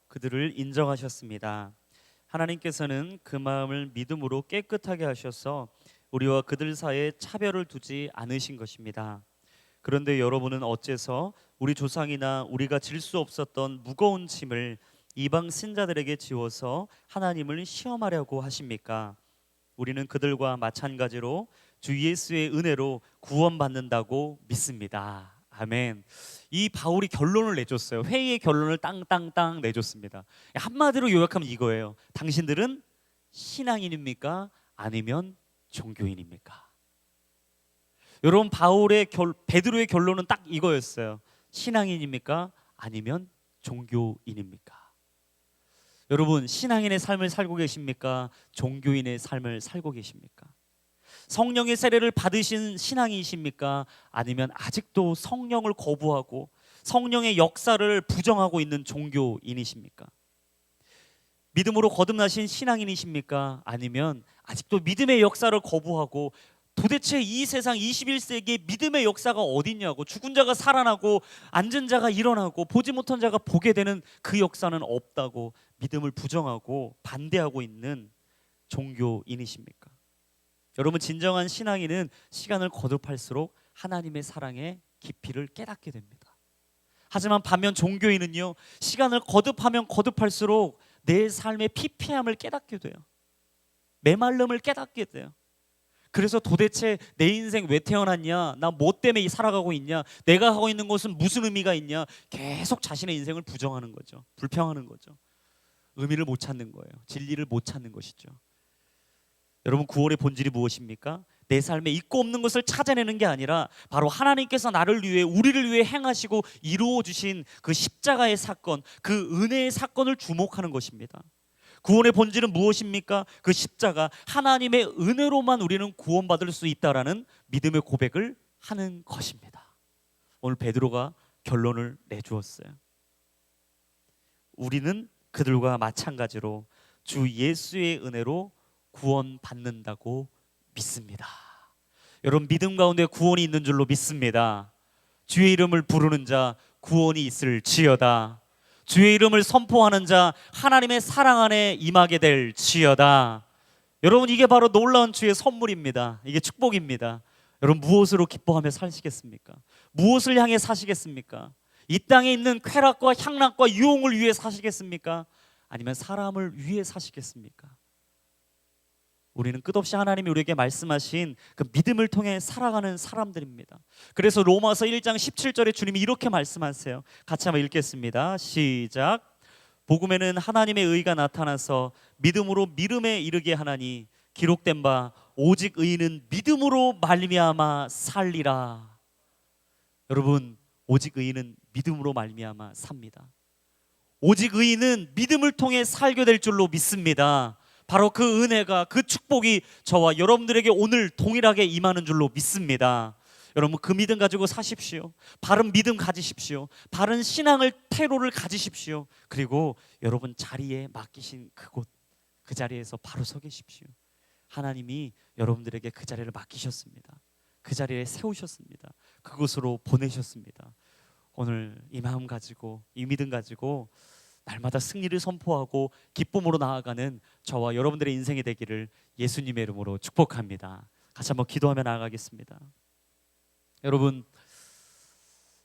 그들을 인정하셨습니다. 하나님께서는 그 마음을 믿음으로 깨끗하게 하셔서 우리와 그들 사이에 차별을 두지 않으신 것입니다. 그런데 여러분은 어째서 우리 조상이나 우리가 질 수 없었던 무거운 짐을 이방 신자들에게 지워서 하나님을 시험하려고 하십니까? 우리는 그들과 마찬가지로 주 예수의 은혜로 구원받는다고 믿습니다. 아멘. 이 바울이 결론을 내줬어요. 회의의 결론을 땅땅땅 내줬습니다. 한마디로 요약하면 이거예요. 당신들은 신앙인입니까? 아니면 종교인입니까? 여러분, 베드로의 결론은 딱 이거였어요. 신앙인입니까? 아니면 종교인입니까? 여러분, 신앙인의 삶을 살고 계십니까? 종교인의 삶을 살고 계십니까? 성령의 세례를 받으신 신앙이십니까? 아니면 아직도 성령을 거부하고 성령의 역사를 부정하고 있는 종교인이십니까? 믿음으로 거듭나신 신앙인이십니까? 아니면 아직도 믿음의 역사를 거부하고 도대체 이 세상 21세기에 믿음의 역사가 어딨냐고, 죽은 자가 살아나고 앉은 자가 일어나고 보지 못한 자가 보게 되는 그 역사는 없다고 믿음을 부정하고 반대하고 있는 종교인이십니까? 여러분, 진정한 신앙인은 시간을 거듭할수록 하나님의 사랑의 깊이를 깨닫게 됩니다. 하지만 반면 종교인은요, 시간을 거듭하면 거듭할수록 내 삶의 피폐함을 깨닫게 돼요. 메말름을 깨닫게 돼요. 그래서 도대체 내 인생 왜 태어났냐, 나 뭐 때문에 살아가고 있냐, 내가 하고 있는 것은 무슨 의미가 있냐, 계속 자신의 인생을 부정하는 거죠. 불평하는 거죠. 의미를 못 찾는 거예요. 진리를 못 찾는 것이죠. 여러분, 구원의 본질이 무엇입니까? 내 삶에 있고 없는 것을 찾아내는 게 아니라 바로 하나님께서 나를 위해, 우리를 위해 행하시고 이루어 주신 그 십자가의 사건, 그 은혜의 사건을 주목하는 것입니다. 구원의 본질은 무엇입니까? 그 십자가, 하나님의 은혜로만 우리는 구원받을 수 있다라는 믿음의 고백을 하는 것입니다. 오늘 베드로가 결론을 내주었어요. 우리는 그들과 마찬가지로 주 예수의 은혜로 구원받는다고 믿습니다. 여러분, 믿음 가운데 구원이 있는 줄로 믿습니다. 주의 이름을 부르는 자 구원이 있을지어다. 주의 이름을 선포하는 자 하나님의 사랑 안에 임하게 될지어다. 여러분, 이게 바로 놀라운 주의 선물입니다. 이게 축복입니다. 여러분, 무엇으로 기뻐하며 사시겠습니까? 무엇을 향해 사시겠습니까? 이 땅에 있는 쾌락과 향락과 유혹을 위해 사시겠습니까? 아니면 사람을 위해 사시겠습니까? 우리는 끝없이 하나님이 우리에게 말씀하신 그 믿음을 통해 살아가는 사람들입니다. 그래서 로마서 1장 17절에 주님이 이렇게 말씀하세요. 같이 한번 읽겠습니다. 시작. 복음에는 하나님의 의가 나타나서 믿음으로 미름에 이르게 하나니 기록된 바 오직 의인은 믿음으로 말미암아 살리라. 여러분, 오직 의인은 믿음으로 말미암아 삽니다. 오직 의인은 믿음을 통해 살게 될 줄로 믿습니다. 바로 그 은혜가, 그 축복이 저와 여러분들에게 오늘 동일하게 임하는 줄로 믿습니다. 여러분, 그 믿음 가지고 사십시오. 바른 믿음 가지십시오. 바른 신앙을, 태로를 가지십시오. 그리고 여러분 자리에 맡기신 그곳, 그 자리에서 바로 서 계십시오. 하나님이 여러분들에게 그 자리를 맡기셨습니다. 그 자리에 세우셨습니다. 그곳으로 보내셨습니다. 오늘 이 마음 가지고, 이 믿음 가지고 날마다 승리를 선포하고 기쁨으로 나아가는 저와 여러분들의 인생이 되기를 예수님의 이름으로 축복합니다. 같이 한번 기도하며 나아가겠습니다. 여러분,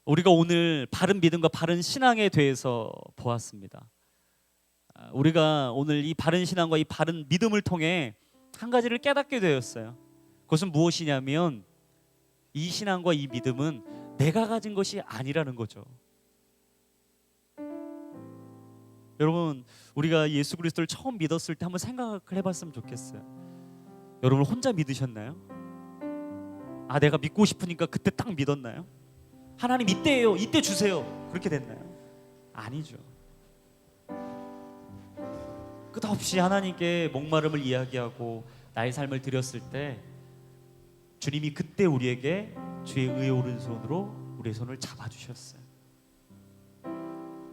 우리가 오늘 바른 믿음과 바른 신앙에 대해서 보았습니다. 우리가 오늘 이 바른 신앙과 이 바른 믿음을 통해 한 가지를 깨닫게 되었어요. 그것은 무엇이냐면 이 신앙과 이 믿음은 내가 가진 것이 아니라는 거죠. 여러분, 우리가 예수 그리스도를 처음 믿었을 때 한번 생각을 해봤으면 좋겠어요. 여러분, 혼자 믿으셨나요? 내가 믿고 싶으니까 그때 딱 믿었나요? 하나님 이때예요, 이때 주세요, 그렇게 됐나요? 아니죠. 끝없이 하나님께 목마름을 이야기하고 나의 삶을 드렸을 때 주님이 그때 우리에게 주의 의의 오른손으로 우리의 손을 잡아주셨어요.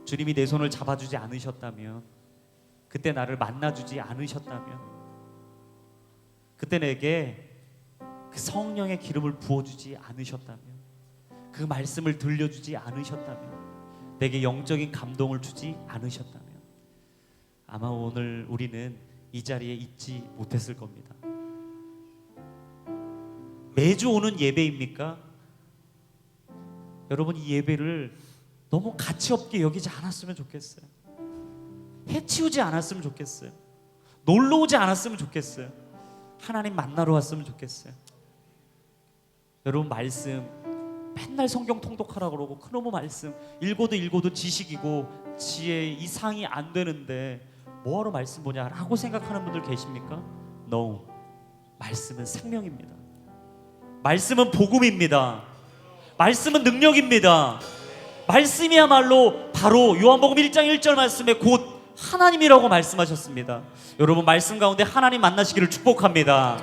주님이 내 손을 잡아주지 않으셨다면, 그때 나를 만나주지 않으셨다면, 그때 내게 그 성령의 기름을 부어주지 않으셨다면, 그 말씀을 들려주지 않으셨다면, 내게 영적인 감동을 주지 않으셨다면 아마 오늘 우리는 이 자리에 있지 못했을 겁니다. 매주 오는 예배입니까? 여러분, 이 예배를 너무 가치 없게 여기지 않았으면 좋겠어요. 해치우지 않았으면 좋겠어요. 놀러 오지 않았으면 좋겠어요. 하나님 만나러 왔으면 좋겠어요. 여러분, 말씀 맨날 성경 통독하라고 그러고 큰어머 말씀 읽어도 지식이고 지혜 이상이 안 되는데 뭐하러 말씀 보냐라고 생각하는 분들 계십니까? No. 말씀은 생명입니다. 말씀은 복음입니다. 말씀은 능력입니다. 말씀이야말로 바로 요한복음 1장 1절 말씀에 곧 하나님이라고 말씀하셨습니다. 여러분, 말씀 가운데 하나님 만나시기를 축복합니다.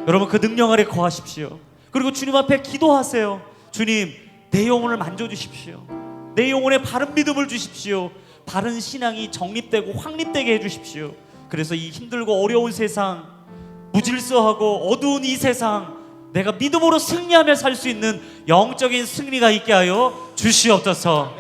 여러분, 그 능력 아래 거하십시오. 그리고 주님 앞에 기도하세요. 주님, 내 영혼을 만져주십시오. 내 영혼에 바른 믿음을 주십시오. 바른 신앙이 정립되고 확립되게 해주십시오. 그래서 이 힘들고 어려운 세상, 무질서하고 어두운 이 세상, 내가 믿음으로 승리하며 살 수 있는 영적인 승리가 있게 하여 주시옵소서.